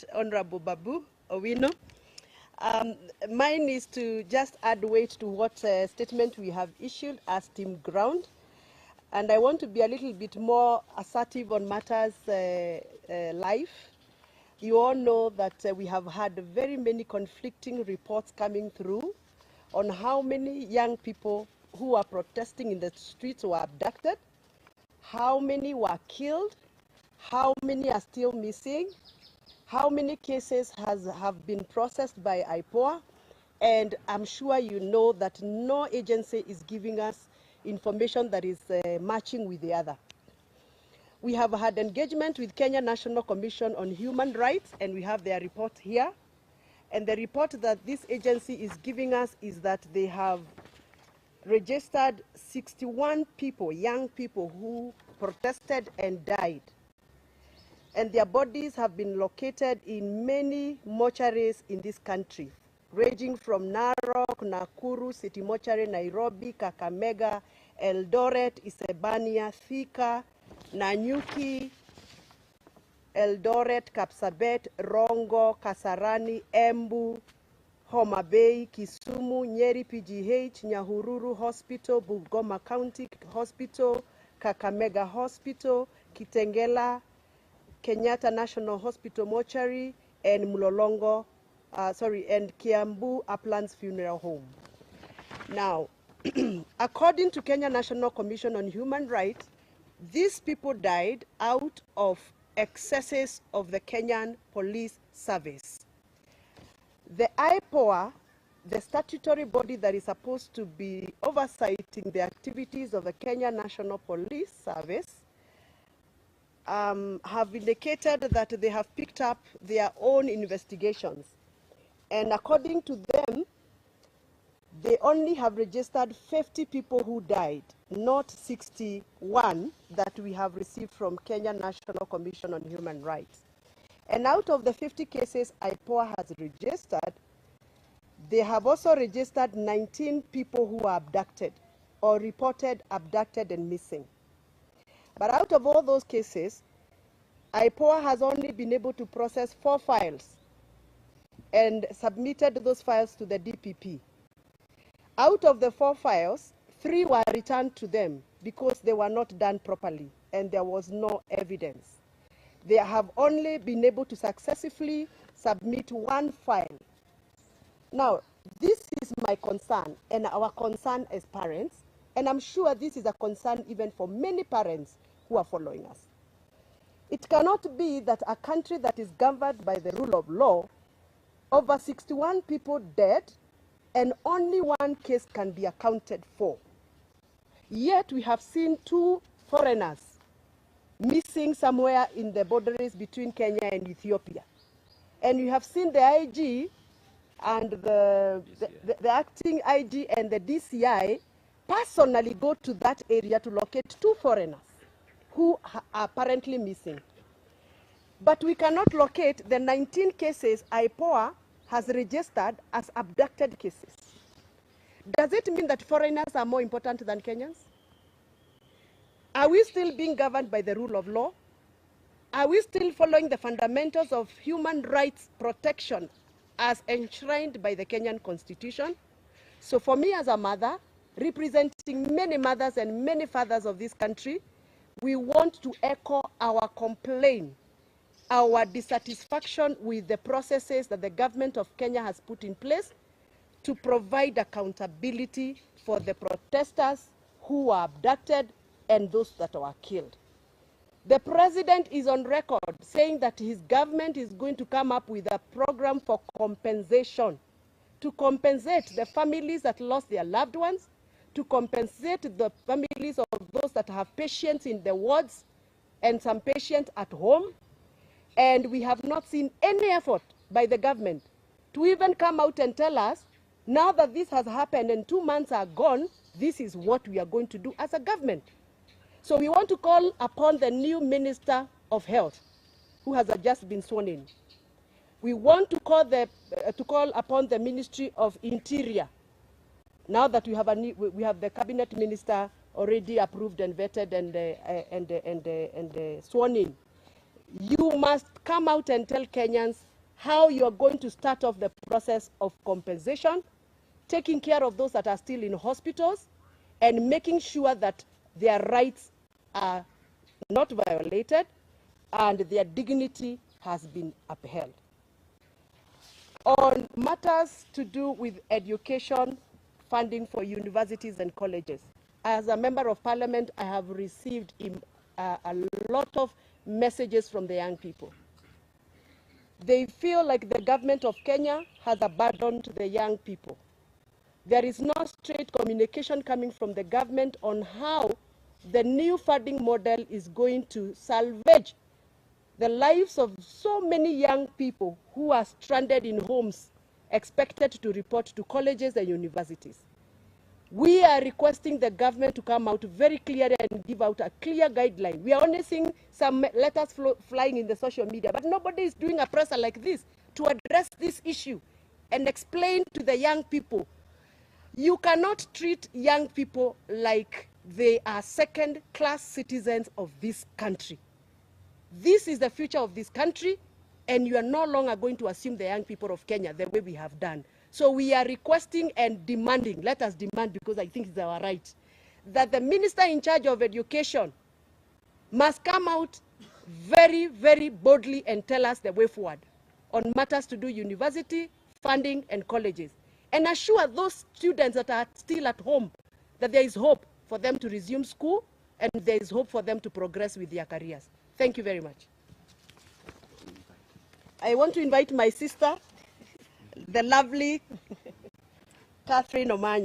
much, Honorable Babu Owino. Mine is to just add weight to what statement we have issued as Team Ground. And I want to be a little bit more assertive on matters life. You all know that we have had very many conflicting reports coming through on how many young people who are protesting in the streets were abducted, how many were killed, how many are still missing, how many cases have been processed by IPOA, and I'm sure you know that no agency is giving us information that is matching with the other. We have had engagement with Kenya National Commission on Human Rights, and we have their report here. And the report that this agency is giving us is that they have registered 61 people, young people who protested and died. And their bodies have been located in many mortuaries in this country, ranging from Narok, Nakuru, City Mortuary, Nairobi, Kakamega, Eldoret, Isebania, Thika, Nanyuki, Eldoret, Kapsabet, Rongo, Kasarani, Embu, Homa Bay, Kisumu, Nyeri PGH, Nyahururu Hospital, Bungoma County Hospital, Kakamega Hospital, Kitengela, Kenyatta National Hospital Mortuary, and Mulolongo, and Kiambu Uplands Funeral Home. Now, according to Kenya National Commission on Human Rights, these people died out of excesses of the Kenyan Police Service. The IPOA, the statutory body that is supposed to be oversighting the activities of the Kenya National Police Service, have indicated that they have picked up their own investigations. And according to them, they only have registered 50 people who died, not 61 that we have received from Kenya National Commission on Human Rights. And out of the 50 cases IPOA has registered, they have also registered 19 people who were abducted or reported abducted and missing. But out of all those cases, IPOA has only been able to process 4 files and submitted those files to the DPP. Out of the 4 files, 3 were returned to them because they were not done properly and there was no evidence. They have only been able to successfully submit 1 file. Now, this is my concern and our concern as parents, and I'm sure this is a concern even for many parents who are following us. It cannot be that a country that is governed by the rule of law, over 61 people dead, and only 1 case can be accounted for. Yet we have seen 2 foreigners missing somewhere in the boundaries between Kenya and Ethiopia. And we have seen the IG and the acting IG and the DCI personally go to that area to locate 2 foreigners who are apparently missing. But we cannot locate the 19 cases IPOA has registered as abducted cases. Does it mean that foreigners are more important than Kenyans? Are we still being governed by the rule of law? Are we still following the fundamentals of human rights protection as enshrined by the Kenyan Constitution? So for me as a mother, representing many mothers and many fathers of this country, we want to echo our complaint, our dissatisfaction with the processes that the government of Kenya has put in place to provide accountability for the protesters who were abducted and those that were killed. The president is on record saying that his government is going to come up with a program for compensation, to compensate the families that lost their loved ones, to compensate the families of those that have patients in the wards and some patients at home. And we have not seen any effort by the government to even come out and tell us, now that this has happened and 2 months are gone, this is what we are going to do as a government. So we want to call upon the new Minister of Health, who has just been sworn in. We want to call upon the Ministry of Interior, now that we have the Cabinet Minister already approved and vetted and sworn in. You must come out and tell Kenyans how you are going to start off the process of compensation, taking care of those that are still in hospitals, and making sure that their rights are not violated and their dignity has been upheld. On matters to do with education, funding for universities and colleges, as a member of parliament, I have received a lot of messages from the young people. They feel like the government of Kenya has abandoned the young people. There is no straight communication coming from the government on how the new funding model is going to salvage the lives of so many young people who are stranded in homes, expected to report to colleges and universities. We are requesting the government to come out very clearly and give out a clear guideline. We are only seeing some letters flying in the social media, but nobody is doing a presser like this to address this issue and explain to the young people. You cannot treat young people like they are second-class citizens of this country. This is the future of this country, and you are no longer going to assume the young people of Kenya the way we have done. So we are requesting and demanding, let us demand because I think it's our right, that the minister in charge of education must come out very, very boldly and tell us the way forward on matters to do university, funding, and colleges, and assure those students that are still at home that there is hope for them to resume school and there is hope for them to progress with their careers. Thank you very much. I want to invite my sister, the lovely Catherine Omanyo.